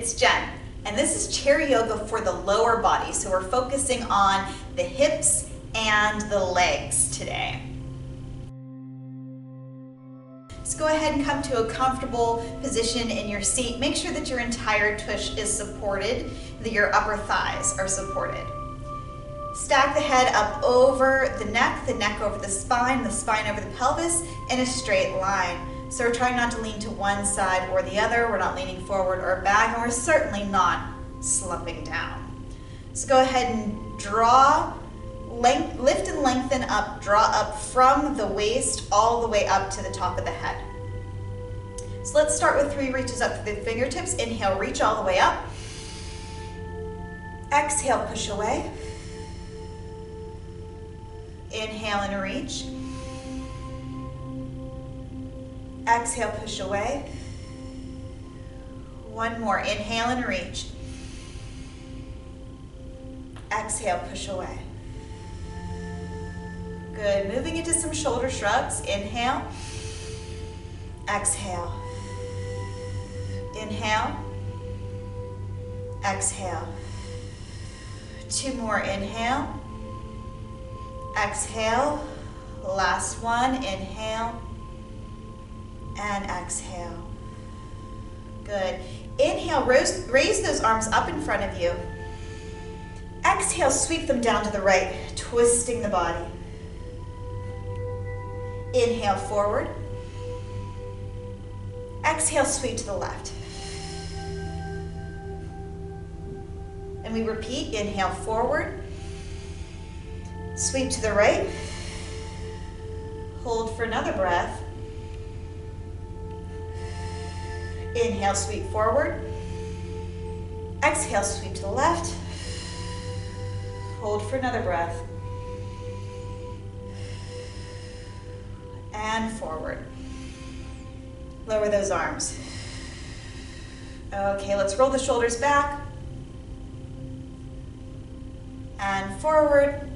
it's Jen, and this is chair yoga for the lower body. So we're focusing on the hips and the legs today. So go ahead and come to a comfortable position in your seat. Make sure that your entire tush is supported, that your upper thighs are supported. Stack the head up over the neck over the spine over the pelvis in a straight line. So we're trying not to lean to one side or the other. We're not leaning forward or back, and we're certainly not slumping down. So go ahead and draw, lift and lengthen up, draw up from the waist all the way up to the top of the head. So let's start with 3 reaches up through the fingertips. Inhale, reach all the way up. Exhale, push away. Inhale and reach. Exhale, push away. One more, inhale and reach. Exhale, push away. Good, moving into some shoulder shrugs. Inhale, exhale. Inhale, exhale. 2 more, inhale, exhale. Last one, inhale and exhale. Good. Inhale, raise those arms up in front of you. Exhale, sweep them down to the right, twisting the body. Inhale, forward. Exhale, sweep to the left. And we repeat, inhale, forward. Sweep to the right. Hold for another breath. Inhale, sweep forward. Exhale, sweep to the left. Hold for another breath. And forward. Lower those arms. Okay, let's roll the shoulders back. And forward.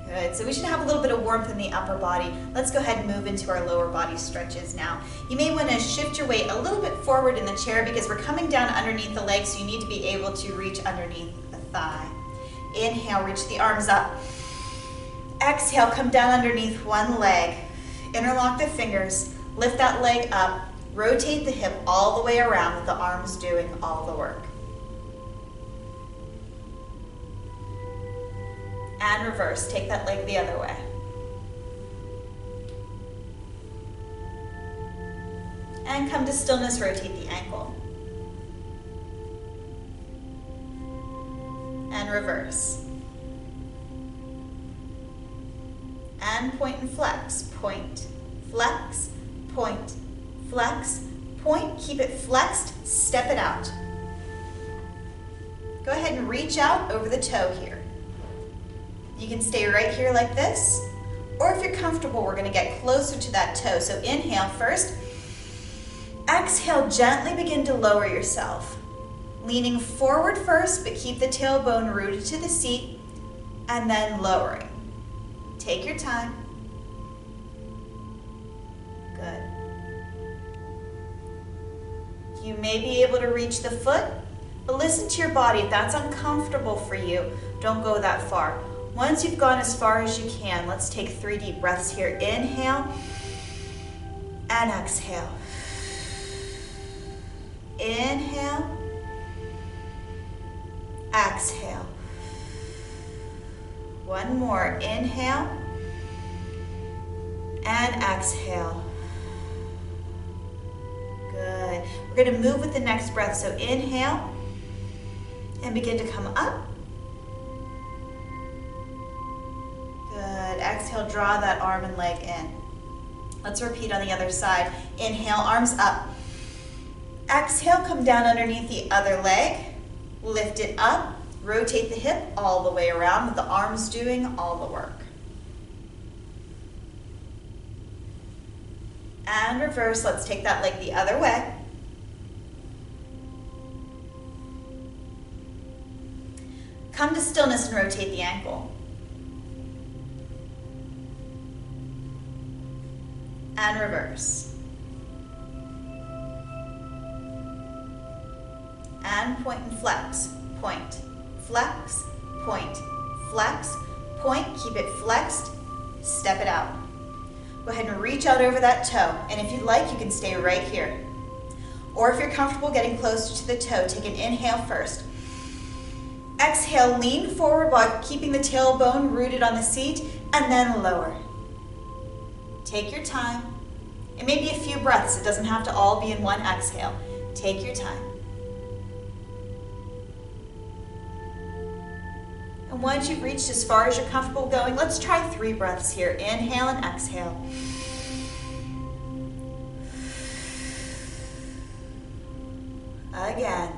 Good, so we should have a little bit of warmth in the upper body. Let's go ahead and move into our lower body stretches now. You may want to shift your weight a little bit forward in the chair because we're coming down underneath the legs, so you need to be able to reach underneath the thigh. Inhale, reach the arms up. Exhale, come down underneath one leg. Interlock the fingers, lift that leg up, rotate the hip all the way around with the arms doing all the work. And reverse, take that leg the other way. And come to stillness, rotate the ankle. And reverse. And point and flex, point, flex, point, flex, point. Keep it flexed, step it out. Go ahead and reach out over the toe here. You can stay right here like this, or if you're comfortable, we're going to get closer to that toe. So inhale first. Exhale, gently begin to lower yourself. Leaning forward first, but keep the tailbone rooted to the seat, and then lowering. Take your time. Good. You may be able to reach the foot, but listen to your body. If that's uncomfortable for you, don't go that far. Once you've gone as far as you can, let's take 3 deep breaths here. Inhale and exhale. Inhale, exhale. One more, inhale and exhale. Good. We're going to move with the next breath. So inhale and begin to come up. Good. Exhale, draw that arm and leg in. Let's repeat on the other side. Inhale, arms up. Exhale, come down underneath the other leg. Lift it up. Rotate the hip all the way around with the arms doing all the work. And reverse. Let's take that leg the other way. Come to stillness and rotate the ankle. And reverse. and point and flex. Point, flex, point, flex, point. Keep it flexed. Step it out. Go ahead and reach out over that toe. And if you'd like, you can stay right here. Or if you're comfortable getting closer to the toe, take an inhale first. Exhale, lean forward while keeping the tailbone rooted on the seat, and then lower. Take your time. It may be a few breaths. It doesn't have to all be in one exhale. Take your time. And once you've reached as far as you're comfortable going, let's try 3 breaths here. Inhale and exhale. Again.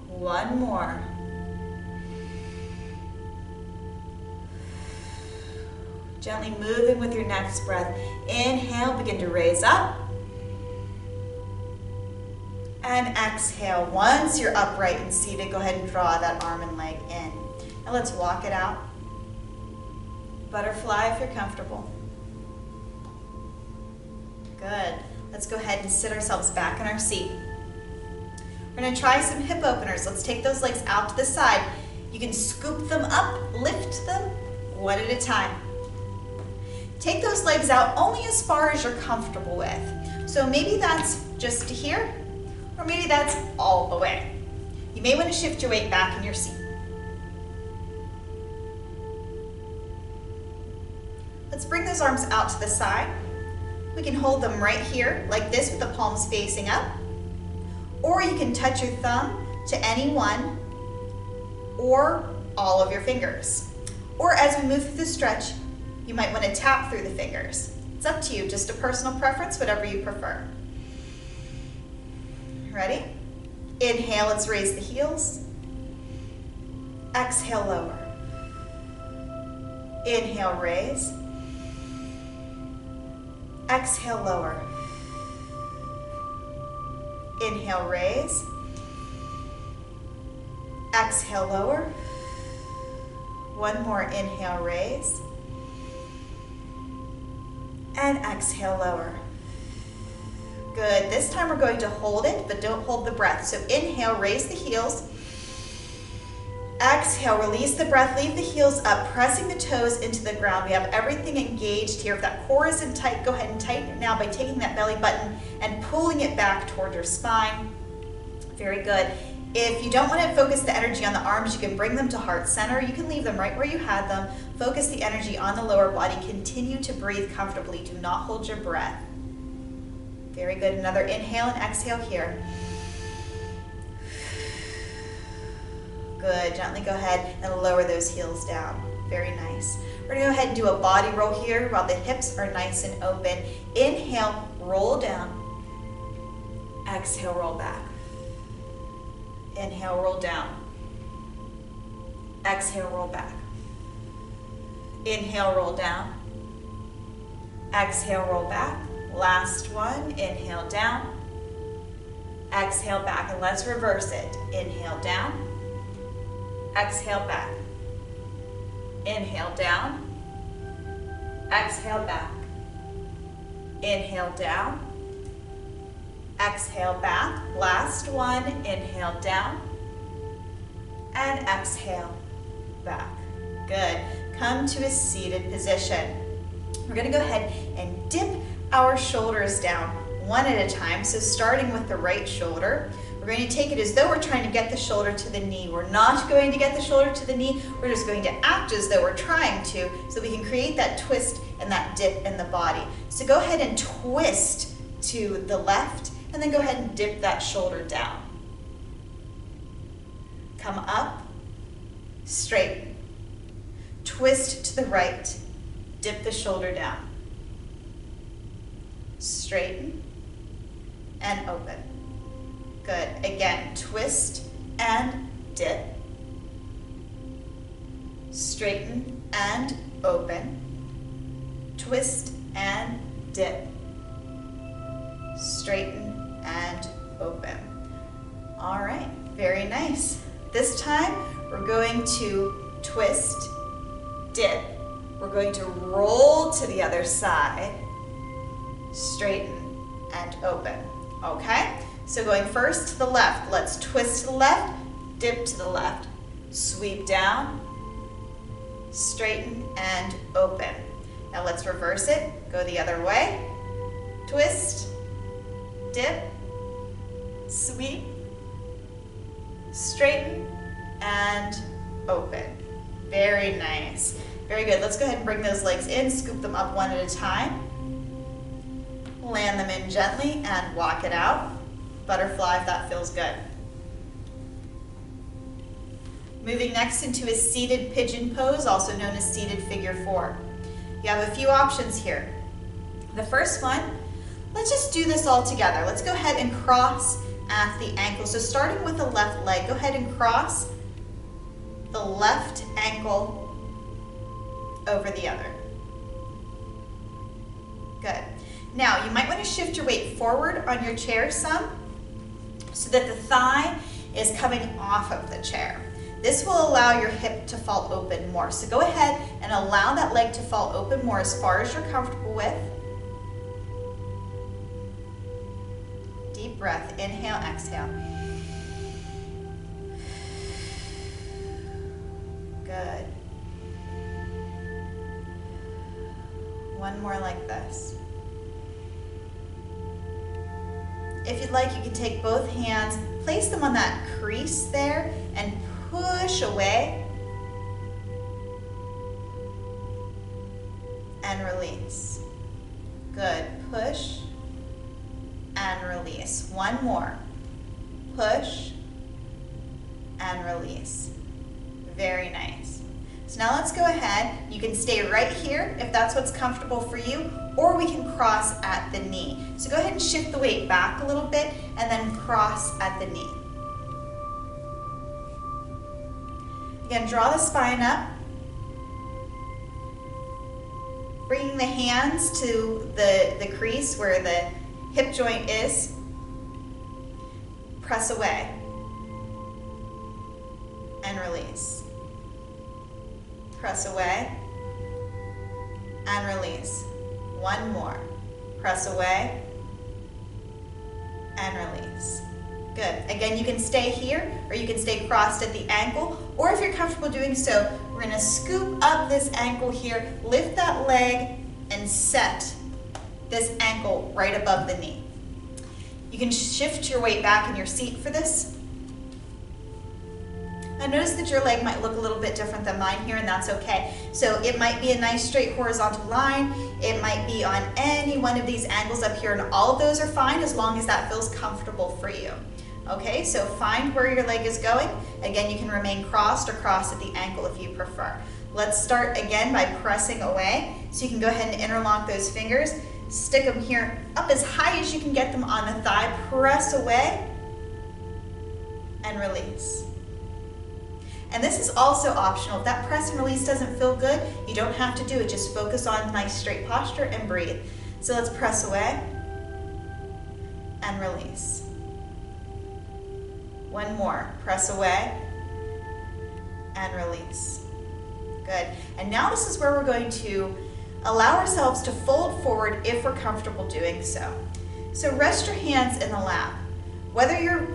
One more. Gently moving with your next breath. Inhale, begin to raise up. And exhale. Once you're upright and seated, go ahead and draw that arm and leg in. Now let's walk it out. Butterfly if you're comfortable. Good. Let's go ahead and sit ourselves back in our seat. We're going to try some hip openers. Let's take those legs out to the side. You can scoop them up, lift them, one at a time. Take those legs out only as far as you're comfortable with. So maybe that's just to here, or maybe that's all the way. You may want to shift your weight back in your seat. Let's bring those arms out to the side. We can hold them right here, like this, with the palms facing up. Or you can touch your thumb to any one or all of your fingers. Or as we move through the stretch, you might want to tap through the fingers. It's up to you, just a personal preference, whatever you prefer. Ready? Inhale, let's raise the heels. Exhale, lower. Inhale, raise. Exhale, lower. Inhale, raise. Exhale, lower. One more, inhale, raise. And exhale, lower. Good. This time we're going to hold it, but don't hold the breath. So inhale, raise the heels. Exhale, release the breath, leave the heels up, pressing the toes into the ground. We have everything engaged here. If that core isn't tight, go ahead and tighten it now by taking that belly button and pulling it back toward your spine. Very good. If you don't want to focus the energy on the arms, you can bring them to heart center. You can leave them right where you had them. Focus the energy on the lower body. Continue to breathe comfortably. Do not hold your breath. Very good. Another inhale and exhale here. Good. Gently go ahead and lower those heels down. Very nice. We're going to go ahead and do a body roll here while the hips are nice and open. Inhale, roll down. Exhale, roll back. Inhale, roll down. Exhale, roll back. Inhale, roll down. Exhale, roll back. Last one. Inhale, down. Exhale, back. And let's reverse it. Inhale, down. Exhale, back. Inhale, down. Exhale, back. Inhale, down. Exhale, back. Last one. Inhale, down. And exhale, back. Good. Come to a seated position. We're going to go ahead and dip our shoulders down one at a time. So starting with the right shoulder, we're going to take it as though we're trying to get the shoulder to the knee. We're not going to get the shoulder to the knee. We're just going to act as though we're trying to, so we can create that twist and that dip in the body. So go ahead and twist to the left, and then go ahead and dip that shoulder down. Come up, straighten. Twist to the right, dip the shoulder down. Straighten and open. Good. Again, twist and dip. Straighten and open. Twist and dip. Straighten and open. All right, very nice. This time we're going to twist, dip. We're going to roll to the other side, straighten and open. Okay? So going first to the left, let's twist to the left, dip to the left, sweep down, straighten and open. Now let's reverse it, go the other way, twist, dip, sweep, straighten and open. Very nice. Very good. Let's go ahead and bring those legs in, scoop them up one at a time. Land them in gently and walk it out. Butterfly if that feels good. Moving next into a seated pigeon pose, also known as seated figure 4. You have a few options here. The first one, let's just do this all together. Let's go ahead and cross at the ankle. So starting with the left leg, go ahead and cross the left ankle over the other. Good. Now, you might want to shift your weight forward on your chair some so that the thigh is coming off of the chair. This will allow your hip to fall open more. So go ahead and allow that leg to fall open more as far as you're comfortable with. Deep breath, inhale, exhale. Good. One more like this. If you'd like, you can take both hands, place them on that crease there, and push away and release. Good. Push and release. One more. Push and release. Very nice. So now let's go ahead. You can stay right here if that's what's comfortable for you, or we can cross at the knee. So go ahead and shift the weight back a little bit and then cross at the knee. Again, draw the spine up. Bringing the hands to the crease where the hip joint is. Press away and release. Press away and release. One more. Press away and release. Good. Again, you can stay here or you can stay crossed at the ankle, or if you're comfortable doing so, we're going to scoop up this ankle here, lift that leg, and set this ankle right above the knee. You can shift your weight back in your seat for this. Now notice that your leg might look a little bit different than mine here, and that's okay. So it might be a nice straight horizontal line. It might be on any one of these angles up here, and all of those are fine as long as that feels comfortable for you. Okay, so find where your leg is going. Again, you can remain crossed or cross at the ankle if you prefer. Let's start again by pressing away. So you can go ahead and interlock those fingers. Stick them here up as high as you can get them on the thigh. Press away and release. And this is also optional. If that press and release doesn't feel good, you don't have to do it. Just focus on nice straight posture and breathe. So let's press away and release. One more. Press away and release. Good. And now this is where we're going to allow ourselves to fold forward if we're comfortable doing so. So rest your hands in the lap. Whether you're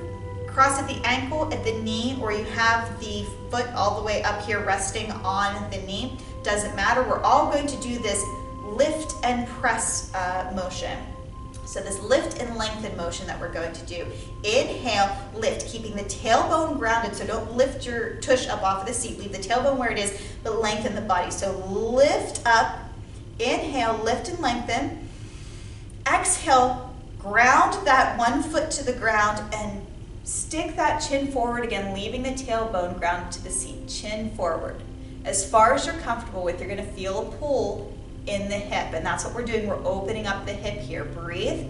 cross at the ankle, at the knee, or you have the foot all the way up here resting on the knee, doesn't matter. We're all going to do this lift and press motion. So this lift and lengthen motion that we're going to do. Inhale, lift, keeping the tailbone grounded, so don't lift your tush up off of the seat. Leave the tailbone where it is, but lengthen the body. So lift up, inhale, lift and lengthen. Exhale, ground that one foot to the ground and stick that chin forward again, leaving the tailbone grounded to the seat, chin forward. As far as you're comfortable with, you're gonna feel a pull in the hip, and that's what we're doing. We're opening up the hip here. Breathe.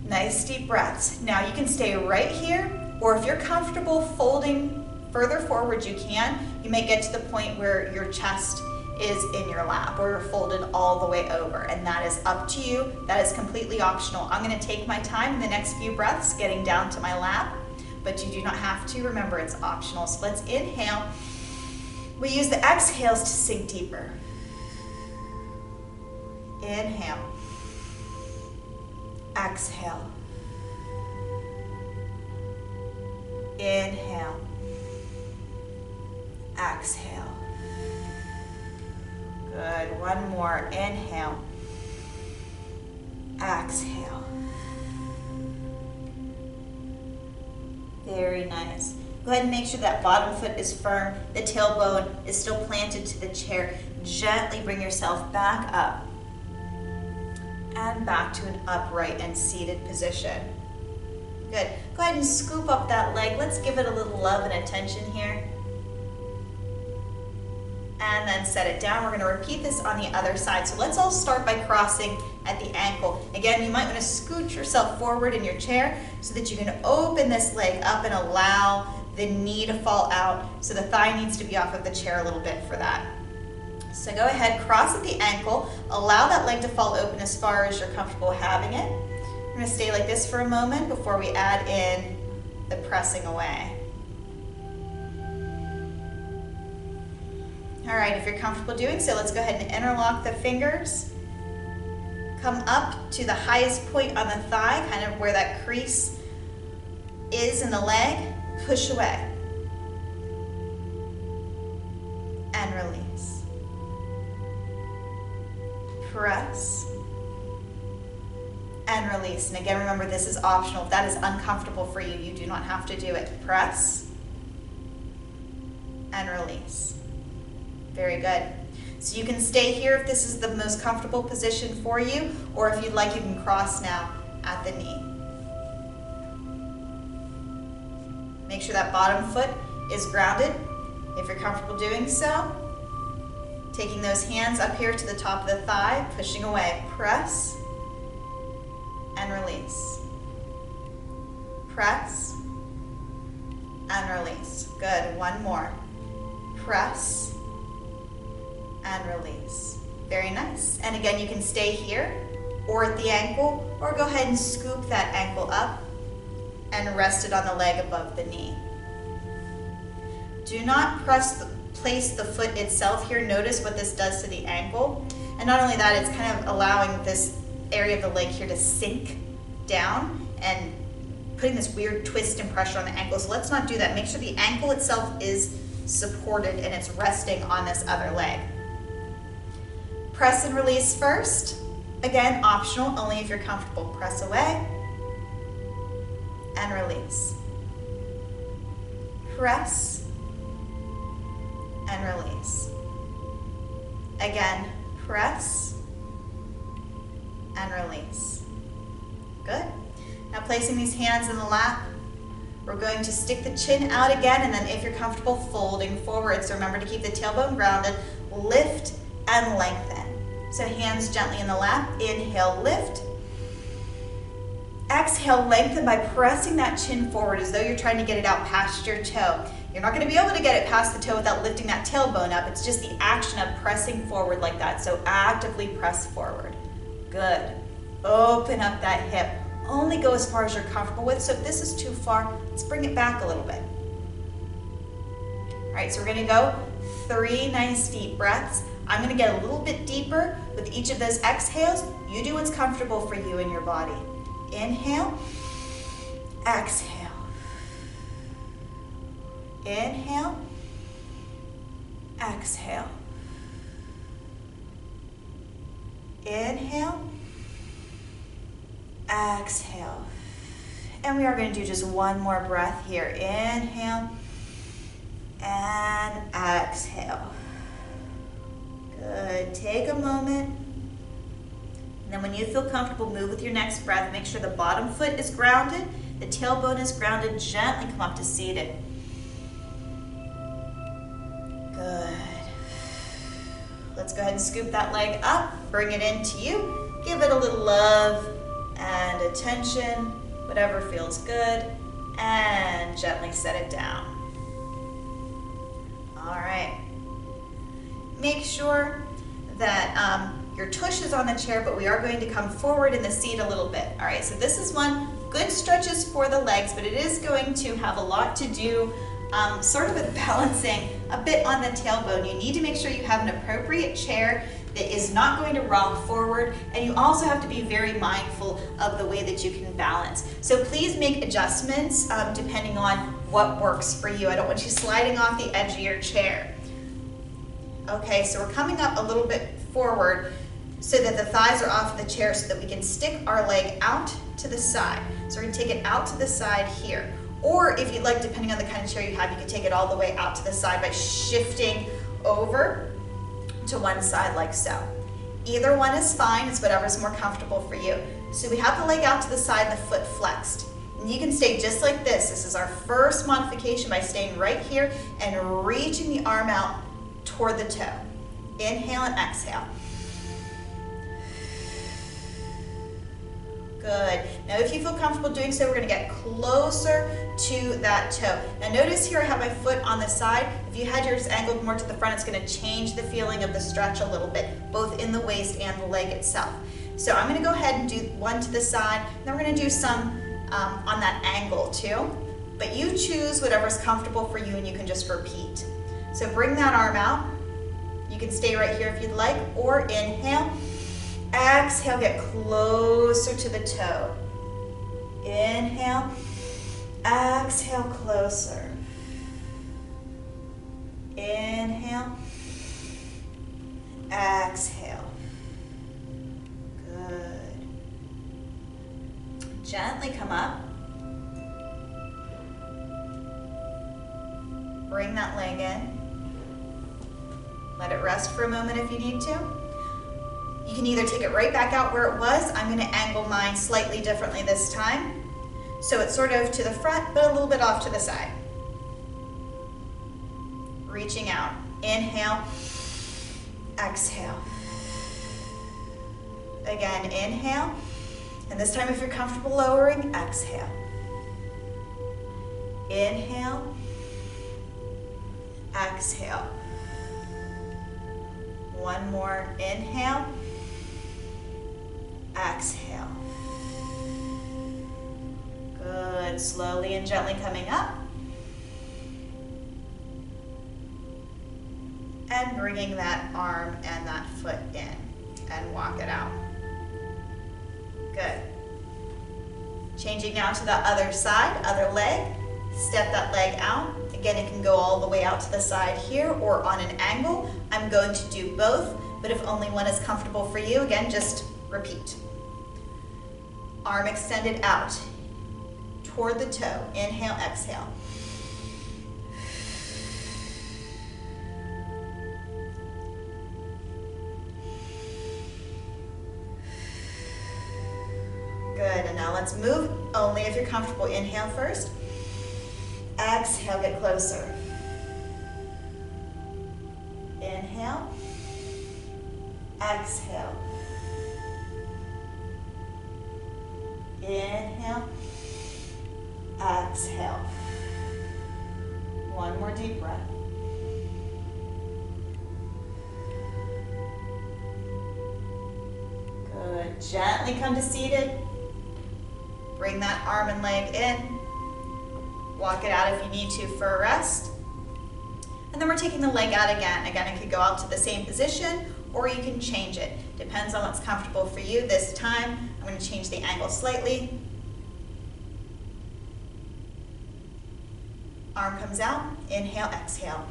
Nice deep breaths. Now you can stay right here, or if you're comfortable folding further forward, you can. You may get to the point where your chest is in your lap or you're folded all the way over, and that is up to you. That is completely optional. I'm going to take my time in the next few breaths getting down to my lap, but you do not have to. Remember, it's optional. So let's inhale. We use the exhales to sink deeper. Inhale. exhale. Inhale. Exhale. Good. One more. Inhale. Exhale. Very nice. Go ahead and make sure that bottom foot is firm. The tailbone is still planted to the chair. Gently bring yourself back up and back to an upright and seated position. Good. Go ahead and scoop up that leg. Let's give it a little love and attention here. And then set it down. We're going to repeat this on the other side. So let's all start by crossing at the ankle. Again, you might want to scoot yourself forward in your chair so that you can open this leg up and allow the knee to fall out. So the thigh needs to be off of the chair a little bit for that. So go ahead, cross at the ankle. Allow that leg to fall open as far as you're comfortable having it. We're going to stay like this for a moment before we add in the pressing away. All right, if you're comfortable doing so, let's go ahead and interlock the fingers. Come up to the highest point on the thigh, kind of where that crease is in the leg. Push away. And release. Press. And release. And again, remember, this is optional. If that is uncomfortable for you, you do not have to do it. Press. And release. Very good. So you can stay here if this is the most comfortable position for you, or if you'd like, you can cross now at the knee. Make sure that bottom foot is grounded. If you're comfortable doing so, taking those hands up here to the top of the thigh, pushing away. Press and release. Press and release. Good. One more. Press and release. Very nice. And again, you can stay here or at the ankle, or go ahead and scoop that ankle up and rest it on the leg above the knee. Do not place the foot itself here. Notice what this does to the ankle. And not only that, it's kind of allowing this area of the leg here to sink down and putting this weird twist and pressure on the ankle. So let's not do that. Make sure the ankle itself is supported and it's resting on this other leg. Press and release first. Again, optional, only if you're comfortable. Press away and release. Press and release. Again, press and release. Good. Now placing these hands in the lap, we're going to stick the chin out again, and then if you're comfortable, folding forward. So remember to keep the tailbone grounded, lift and lengthen. So hands gently in the lap, inhale, lift. Exhale, lengthen by pressing that chin forward as though you're trying to get it out past your toe. You're not going to be able to get it past the toe without lifting that tailbone up. It's just the action of pressing forward like that. So actively press forward. Good. Open up that hip. Only go as far as you're comfortable with. So if this is too far, let's bring it back a little bit. All right, so we're going to go 3 nice deep breaths. I'm going to get a little bit deeper with each of those exhales. You do what's comfortable for you in your body. Inhale, exhale. Inhale, exhale. Inhale, exhale. And we are going to do just one more breath here. Inhale and exhale. Good. Take a moment. And then when you feel comfortable, move with your next breath. Make sure the bottom foot is grounded, the tailbone is grounded. Gently come up to seated. Good. Let's go ahead and scoop that leg up, bring it into you. Give it a little love and attention, whatever feels good, and gently set it down. All right. Make sure that your tush is on the chair, but we are going to come forward in the seat a little bit. All right, so this is one good stretches for the legs, but it is going to have a lot to do sort of with balancing a bit on the tailbone. You need to make sure you have an appropriate chair that is not going to rock forward, and you also have to be very mindful of the way that you can balance. So please make adjustments depending on what works for you. I don't want you sliding off the edge of your chair. Okay, so we're coming up a little bit forward so that the thighs are off the chair so that we can stick our leg out to the side. So we're gonna take it out to the side here. Or if you'd like, depending on the kind of chair you have, you can take it all the way out to the side by shifting over to one side like so. Either one is fine, it's whatever's more comfortable for you. So we have the leg out to the side, the foot flexed. And you can stay just like this. This is our first modification by staying right here and reaching the arm out toward the toe. Inhale and exhale. Good. Now if you feel comfortable doing so, we're going to get closer to that toe. Now notice here I have my foot on the side. If you had yours angled more to the front, it's going to change the feeling of the stretch a little bit, both in the waist and the leg itself. So I'm going to go ahead and do one to the side, and then we're going to do some on that angle too. But you choose whatever's comfortable for you and you can just repeat. So bring that arm out. You can stay right here if you'd like, or inhale. Exhale, get closer to the toe. Inhale, exhale, closer. Inhale, exhale. Good. Gently come up. Bring that leg in. Let it rest for a moment if you need to. You can either take it right back out where it was. I'm going to angle mine slightly differently this time. So it's sort of to the front, but a little bit off to the side. Reaching out. Inhale, exhale. Again, inhale. And this time if you're comfortable lowering, exhale. Inhale, exhale. One more, inhale, exhale. Good, slowly and gently coming up. And bringing that arm and that foot in and walk it out. Good. Changing now to the other side, other leg. Step that leg out. Again, it can go all the way out to the side here or on an angle. I'm going to do both, but if only one is comfortable for you, again, just repeat. Arm extended out toward the toe. Inhale, exhale. Good, and now let's move only if you're comfortable. Inhale first. Exhale, get closer. Inhale. Exhale. Inhale. Exhale. One more deep breath. Good. Gently come to seated. Bring that arm and leg in. Walk it out if you need to for a rest. And then we're taking the leg out again. Again, it could go out to the same position or you can change it. Depends on what's comfortable for you. This time, I'm going to change the angle slightly. Arm comes out. Inhale, exhale.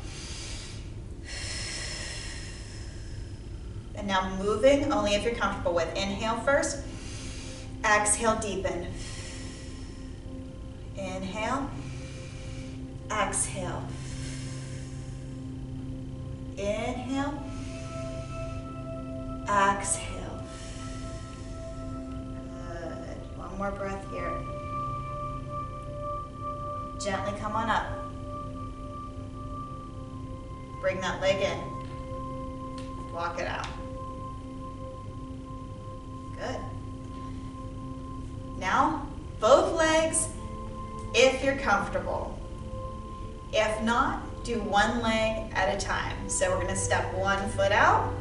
And now moving only if you're comfortable with. Inhale first. Exhale, deepen. Inhale. Exhale. Inhale. Exhale. Good. One more breath here. Gently come on up. Bring that leg in. Walk it out. Good. Now, both legs if you're comfortable. If not, do one leg at a time. So we're going to step one foot out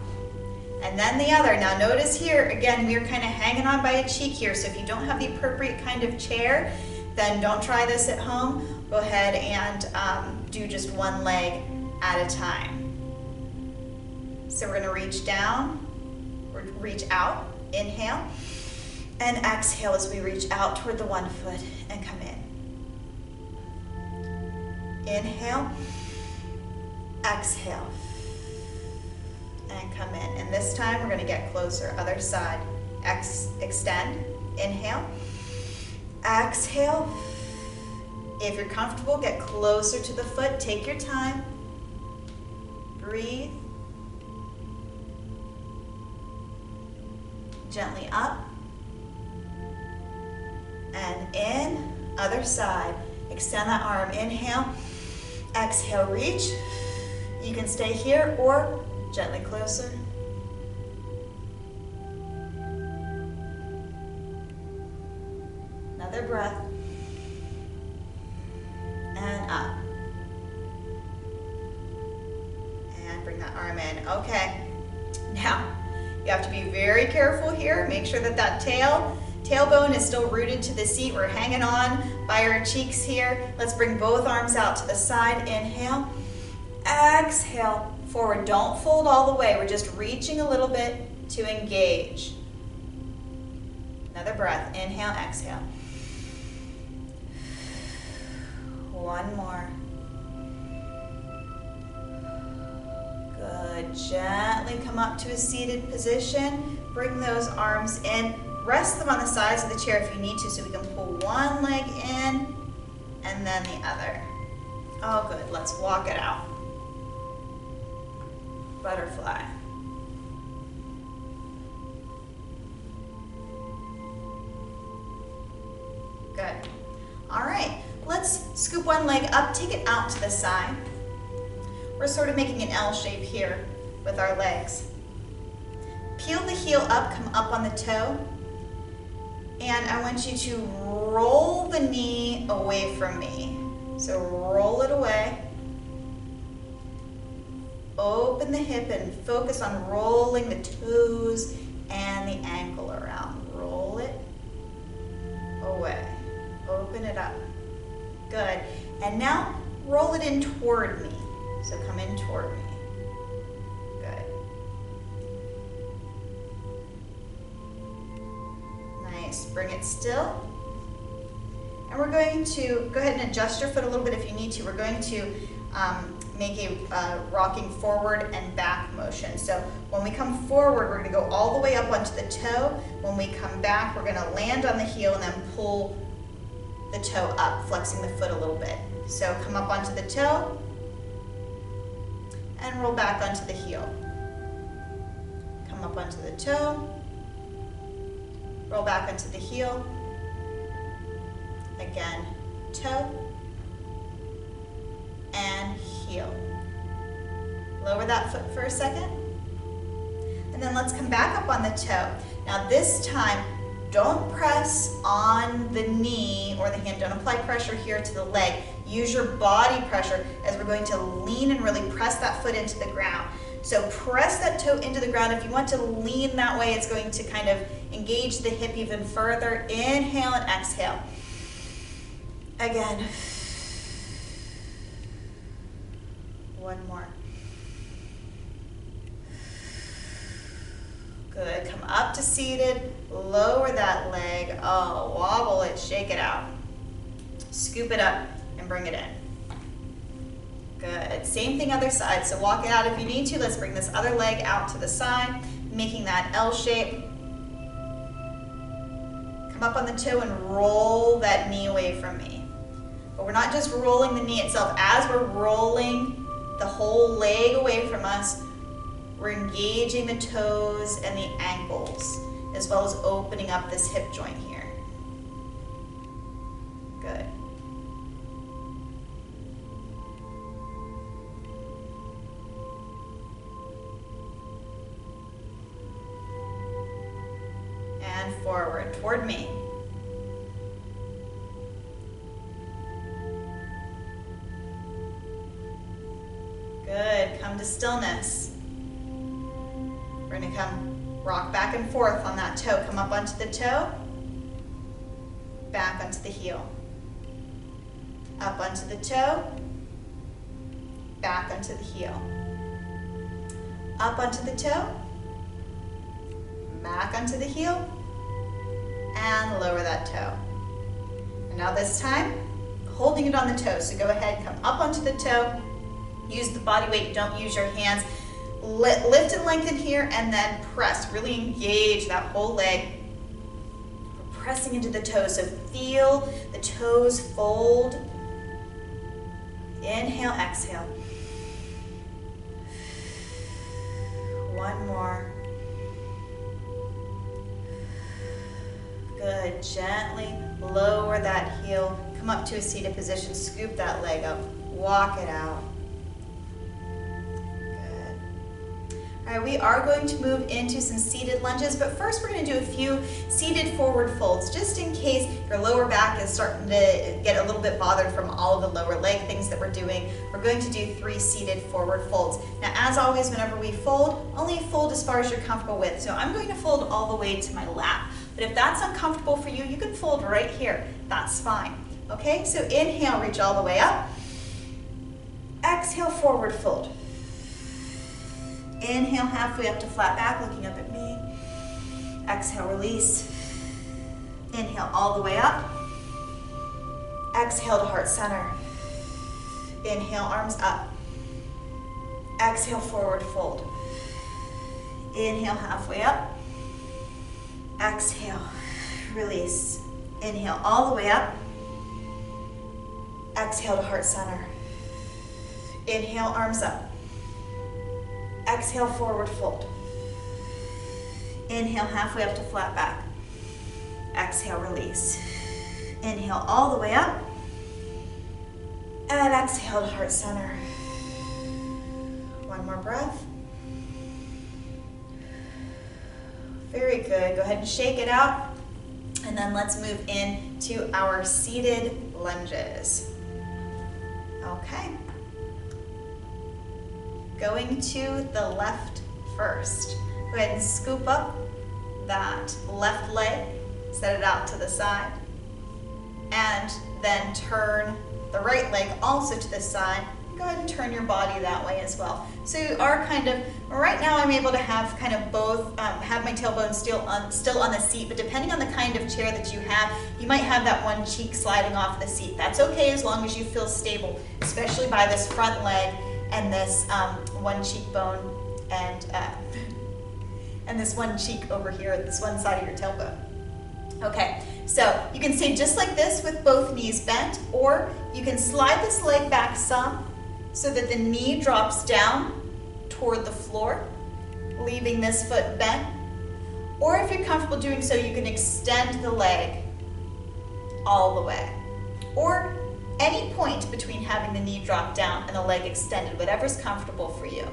and then the other. Now notice here, again, we're kind of hanging on by a cheek here. So if you don't have the appropriate kind of chair, then don't try this at home. Go ahead and do just one leg at a time. So we're going to reach down, or reach out, inhale, and exhale as we reach out toward the one foot and come in. Inhale, exhale, and come in. And this time we're going to get closer, other side. Extend, inhale, exhale. If you're comfortable, get closer to the foot, take your time, breathe. Gently up and in, other side. Extend that arm, inhale, exhale, reach. You can stay here or gently closer. Another breath. And up. And bring that arm in. Okay. Now, you have to be very careful here. Make sure that that tailbone is still rooted to the seat. We're hanging on by our cheeks here. Let's bring both arms out to the side. Inhale. Exhale. Forward. Don't fold all the way. We're just reaching a little bit to engage. Another breath. Inhale, exhale. One more. Good. Gently come up to a seated position. Bring those arms in. Rest them on the sides of the chair if you need to, so we can pull one leg in and then the other. Oh, good. Let's walk it out. Butterfly. Good. All right. Let's scoop one leg up, take it out to the side. We're sort of making an L shape here with our legs. Peel the heel up, come up on the toe. And I want you to roll the knee away from me. So roll it away. Open the hip and focus on rolling the toes and the ankle around. Roll it away. Open it up. Good. And now roll it in toward me. So come in toward me. Good. Nice. Bring it still. And we're going to go ahead and adjust your foot a little bit if you need to. We're going to make a rocking forward and back motion. So when we come forward, we're going to go all the way up onto the toe. When we come back, we're going to land on the heel and then pull the toe up, flexing the foot a little bit. So come up onto the toe and roll back onto the heel. Come up onto the toe, roll back onto the heel. Again, toe and heel. Lower that foot for a second. And then let's come back up on the toe. Now this time, don't press on the knee or the hand. Don't apply pressure here to the leg. Use your body pressure as we're going to lean and really press that foot into the ground. So press that toe into the ground. If you want to lean that way, it's going to kind of engage the hip even further. Inhale and exhale. Again. One more. Good. Come up to seated. Lower that leg. Oh, wobble it. Shake it out. Scoop it up and bring it in. Good. Same thing other side. So walk it out if you need to. Let's bring this other leg out to the side, making that L shape. Come up on the toe and roll that knee away from me. But we're not just rolling the knee itself. As we're rolling the whole leg away from us, we're engaging the toes and the ankles, as well as opening up this hip joint here. Good. And forward toward me. Good. Come to stillness. We're going to come rock back and forth on that toe. Come up onto the toe, back onto the heel. Up onto the toe, back onto the heel. Up onto the toe, back onto the heel, and lower that toe. And now this time, holding it on the toe. So go ahead, come up onto the toe, use the body weight, don't use your hands. Lift and lengthen here, and then press. Really engage that whole leg. We're pressing into the toes, so feel the toes fold. Inhale, exhale. One more. Good. Gently lower that heel. Come up to a seated position. Scoop that leg up. Walk it out. All right, we are going to move into some seated lunges, but first we're going to do a few seated forward folds, just in case your lower back is starting to get a little bit bothered from all of the lower leg things that we're doing. We're going to do 3 seated forward folds. Now, as always, whenever we fold, only fold as far as you're comfortable with. So I'm going to fold all the way to my lap, but if that's uncomfortable for you, you can fold right here. That's fine. Okay, so inhale, reach all the way up. Exhale, forward fold. Inhale, halfway up to flat back, looking up at me. Exhale, release. Inhale, all the way up. Exhale to heart center. Inhale, arms up. Exhale, forward fold. Inhale, halfway up. Exhale, release. Inhale, all the way up. Exhale to heart center. Inhale, arms up. Exhale, forward fold. Inhale, halfway up to flat back. Exhale, release. Inhale, all the way up. And exhale to heart center. One more breath. Very good. Go ahead and shake it out. And then let's move into our seated lunges. Okay. Going to the left first. Go ahead and scoop up that left leg, set it out to the side, and then turn the right leg also to the side. Go ahead and turn your body that way as well. So you are kind of, right now I'm able to have kind of both, have my tailbone still on the seat, but depending on the kind of chair that you have, you might have that one cheek sliding off the seat. That's okay as long as you feel stable, especially by this front leg and this one cheekbone and this one cheek over here, this one side of your tailbone. Okay, so you can stay just like this with both knees bent, or you can slide this leg back some so that the knee drops down toward the floor, leaving this foot bent. Or if you're comfortable doing so, you can extend the leg all the way. Or any point between having the knee drop down and the leg extended, whatever's comfortable for you.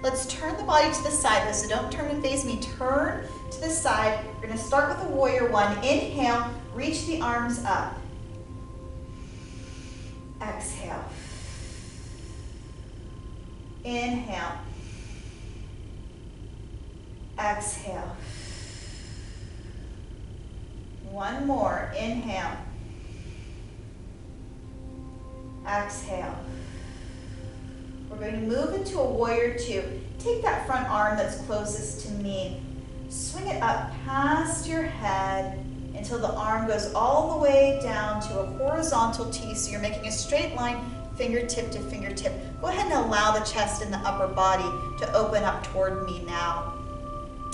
Let's turn the body to the side though, so don't turn and face me. Turn to the side. We're going to start with a warrior one. Inhale, reach the arms up. Exhale. Inhale. Exhale. One more. Inhale. Exhale. We're going to move into a warrior two. Take that front arm that's closest to me. Swing it up past your head until the arm goes all the way down to a horizontal T. So you're making a straight line, fingertip to fingertip. Go ahead and allow the chest and the upper body to open up toward me now.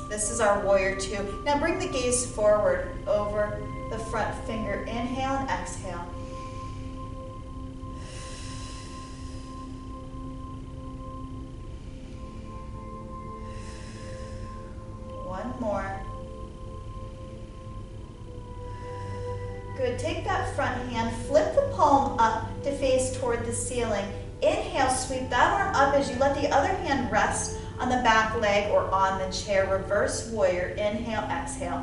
This is our warrior two. Now bring the gaze forward over the front finger. Inhale and exhale. One more. Good. Take that front hand, flip the palm up to face toward the ceiling. Inhale, sweep that arm up as you let the other hand rest on the back leg or on the chair. Reverse warrior. Inhale, exhale.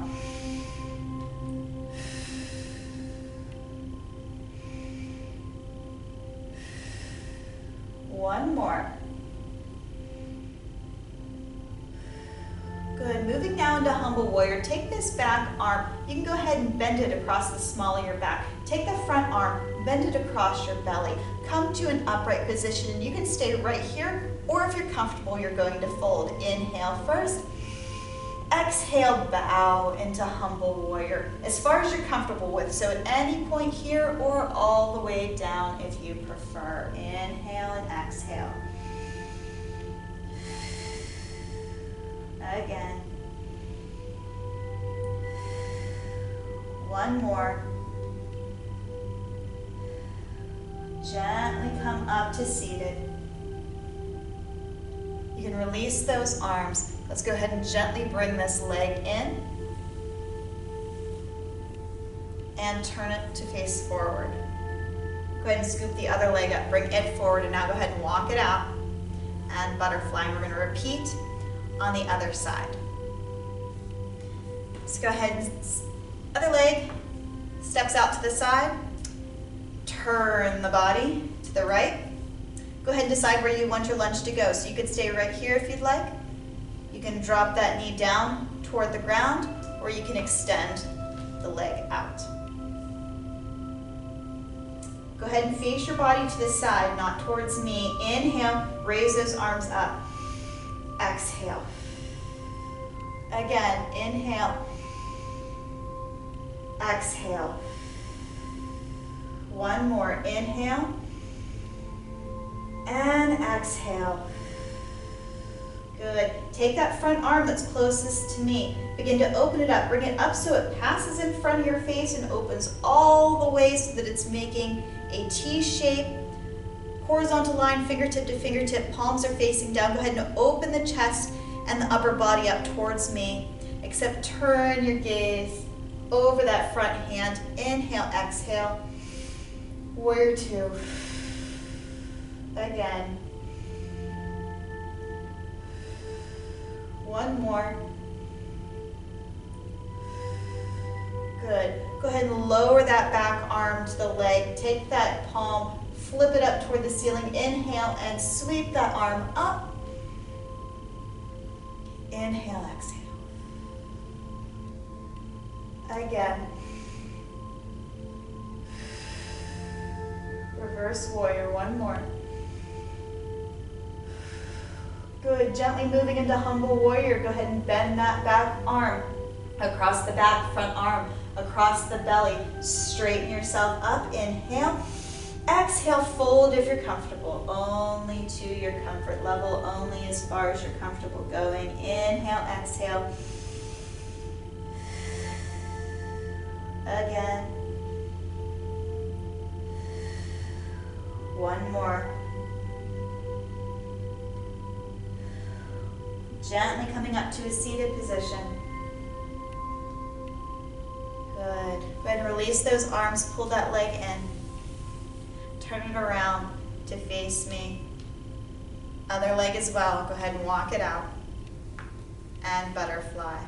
One more. Good. Moving now into humble warrior. Take this back arm. You can go ahead and bend it across the small of your back. Take the front arm, bend it across your belly. Come to an upright position, and you can stay right here, or if you're comfortable, you're going to fold. Inhale first. Exhale, bow into humble warrior, as far as you're comfortable with. So at any point here or all the way down if you prefer. Inhale and exhale. Again. One more. Gently come up to seated. You can release those arms. Let's go ahead and gently bring this leg in and turn it to face forward. Go ahead and scoop the other leg up, bring it forward, and now go ahead and walk it out and butterfly. And we're going to repeat on the other side. So go ahead and other leg steps out to the side. Turn the body to the right. Go ahead and decide where you want your lunge to go. So you could stay right here if you'd like. You can drop that knee down toward the ground, or you can extend the leg out. Go ahead and face your body to the side, not towards me. Inhale, raise those arms up. Exhale. Again, inhale. Exhale. One more, inhale. And exhale. Good. Take that front arm that's closest to me. Begin to open it up. Bring it up so it passes in front of your face and opens all the way so that it's making a T shape. Horizontal line, fingertip to fingertip, palms are facing down. Go ahead and open the chest and the upper body up towards me. Except turn your gaze over that front hand. Inhale, exhale. Warrior two. Again. One more. Good. Go ahead and lower that back arm to the leg. Take that palm, flip it up toward the ceiling. Inhale and sweep that arm up. Inhale, exhale. Again. Reverse warrior, one more. Good, gently moving into humble warrior. Go ahead and bend that back arm across the back, front arm, across the belly. Straighten yourself up, inhale. Exhale, fold if you're comfortable. Only to your comfort level, only as far as you're comfortable going. Inhale, exhale. Again. One more. Gently coming up to a seated position. Good. Go ahead and release those arms, pull that leg in. Turn it around to face me. Other leg as well. Go ahead and walk it out. And butterfly.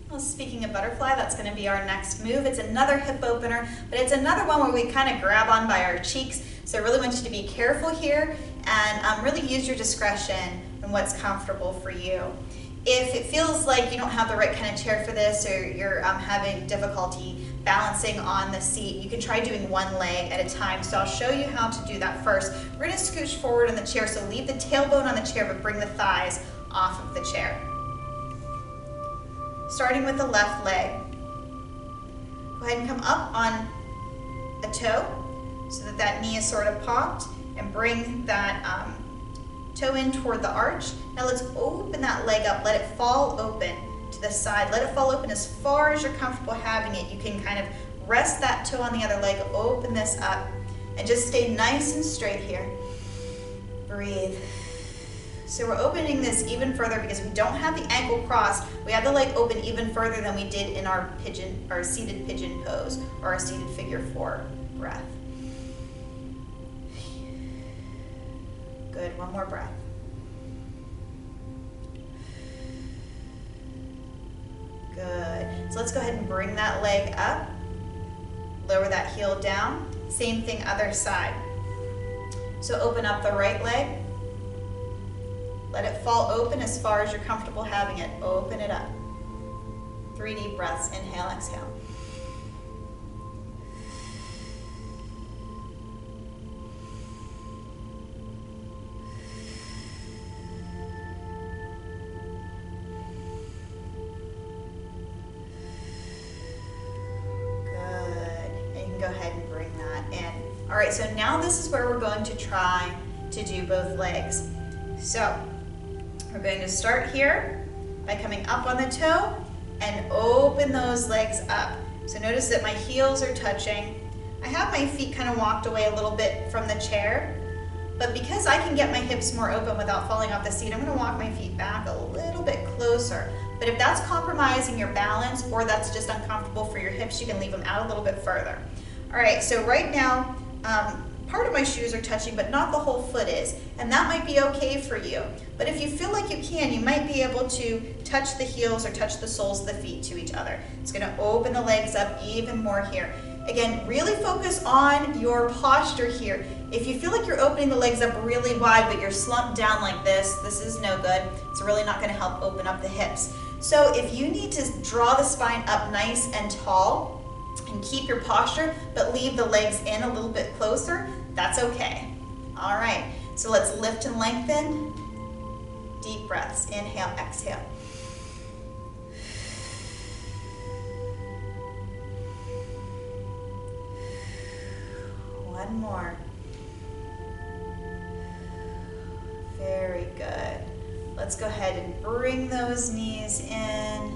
Well, speaking of butterfly, that's going to be our next move. It's another hip opener, but it's another one where we kind of grab on by our cheeks. So I really want you to be careful here and really use your discretion and what's comfortable for you. If it feels like you don't have the right kind of chair for this, or you're having difficulty balancing on the seat, you can try doing one leg at a time. So I'll show you how to do that first. We're going to scooch forward on the chair, so leave the tailbone on the chair, but bring the thighs off of the chair. Starting with the left leg. Go ahead and come up on a toe so that that knee is sort of popped, and bring that toe in toward the arch. Now let's open that leg up. Let it fall open to the side. Let it fall open as far as you're comfortable having it. You can kind of rest that toe on the other leg, open this up, and just stay nice and straight here. Breathe. So we're opening this even further because we don't have the ankle crossed. We have the leg open even further than we did in our pigeon, our seated pigeon pose, or our seated figure four breath. Good, one more breath. Good. So let's go ahead and bring that leg up. Lower that heel down. Same thing, other side. So open up the right leg. Let it fall open as far as you're comfortable having it. Open it up. 3 deep breaths. Inhale, exhale. Go ahead and bring that in. All right, so now this is where we're going to try to do both legs. So we're going to start here by coming up on the toe and open those legs up. So notice that my heels are touching. I have my feet kind of walked away a little bit from the chair, but because I can get my hips more open without falling off the seat, I'm going to walk my feet back a little bit closer. But if that's compromising your balance or that's just uncomfortable for your hips, you can leave them out a little bit further. All right, so right now, part of my shoes are touching, but not the whole foot is, and that might be okay for you. But if you feel like you can, you might be able to touch the heels or touch the soles of the feet to each other. It's gonna open the legs up even more here. Again, really focus on your posture here. If you feel like you're opening the legs up really wide, but you're slumped down like this is no good. It's really not gonna help open up the hips. So if you need to draw the spine up nice and tall, and keep your posture, but leave the legs in a little bit closer, that's okay. All right, so let's lift and lengthen. Deep breaths, inhale, exhale. One more. Very good. Let's go ahead and bring those knees in.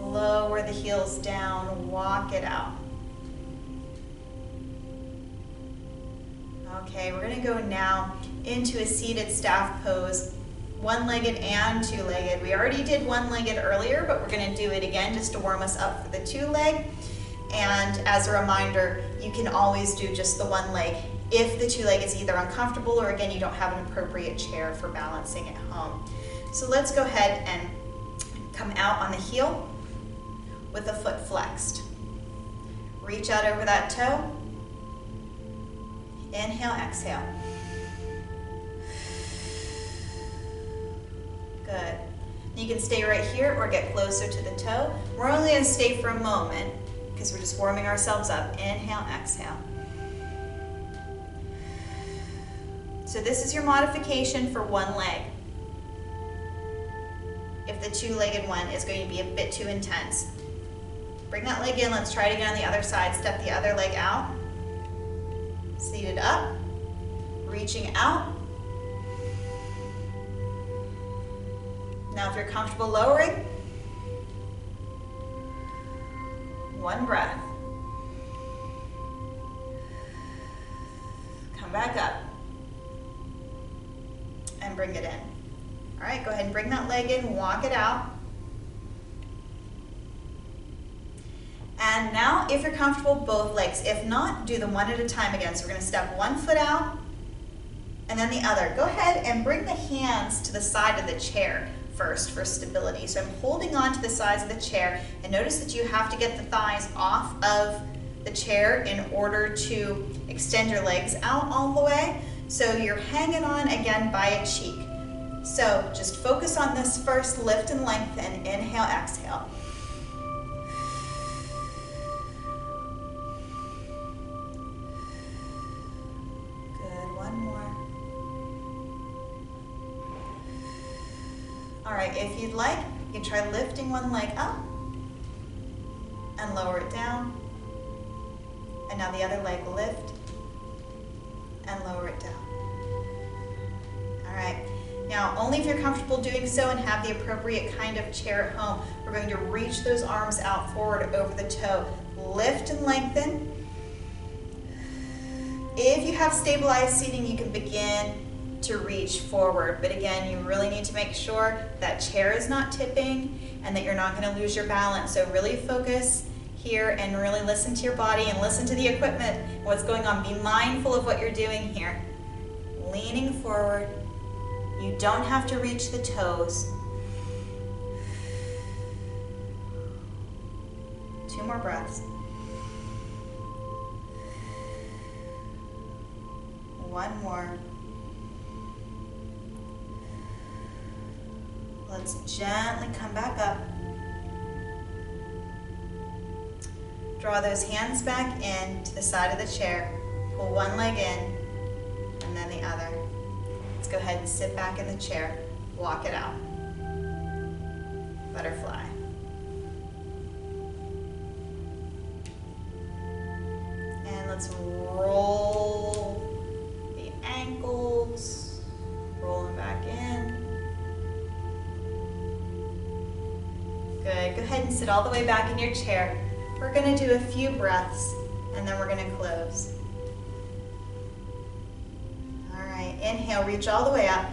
Lower the heels down, walk it out. Okay, we're gonna go now into a seated staff pose, one-legged and two-legged. We already did one-legged earlier, but we're gonna do it again just to warm us up for the two-leg. And as a reminder, you can always do just the one leg if the two-leg is either uncomfortable or again, you don't have an appropriate chair for balancing at home. So let's go ahead and come out on the heel with the foot flexed. Reach out over that toe. Inhale, exhale. Good. You can stay right here or get closer to the toe. We're only going to stay for a moment because we're just warming ourselves up. Inhale, exhale. So this is your modification for one leg. If the two-legged one is going to be a bit too intense. Bring that leg in, let's try it again on the other side. Step the other leg out. Seated up, reaching out. Now if you're comfortable lowering, one breath. Come back up and bring it in. All right, go ahead and bring that leg in, walk it out. And now, if you're comfortable, both legs. If not, do them one at a time again. So we're going to step one foot out and then the other. Go ahead and bring the hands to the side of the chair first for stability. So I'm holding on to the sides of the chair, and notice that you have to get the thighs off of the chair in order to extend your legs out all the way. So you're hanging on again by a cheek. So just focus on this first, lift and lengthen. Inhale, exhale. All right, if you'd like, you can try lifting one leg up and lower it down. And now the other leg, lift and lower it down. All right, now only if you're comfortable doing so and have the appropriate kind of chair at home, we're going to reach those arms out forward over the toe. Lift and lengthen. If you have stabilized seating, you can begin to reach forward, but again, you really need to make sure that chair is not tipping and that you're not going to lose your balance. So really focus here and really listen to your body and listen to the equipment, what's going on. Be mindful of what you're doing here. Leaning forward. You don't have to reach the toes. 2 more breaths. 1 more. Let's gently come back up. Draw those hands back in to the side of the chair. Pull one leg in and then the other. Let's go ahead and sit back in the chair. Walk it out. Butterfly. And let's roll the ankles. Roll them back in. Good. Go ahead and sit all the way back in your chair. We're going to do a few breaths and then we're going to close. All right. Inhale, reach all the way up.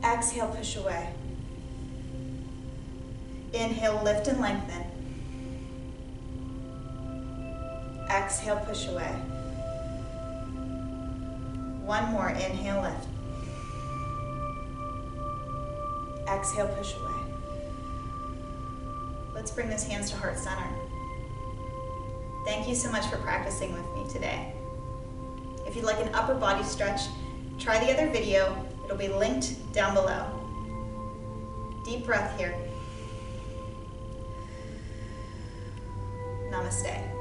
Exhale, push away. Inhale, lift and lengthen. Exhale, push away. One more. Inhale, lift. Exhale, push away. Let's bring those hands to heart center. Thank you so much for practicing with me today. If you'd like an upper body stretch, try the other video. It'll be linked down below. Deep breath here. Namaste.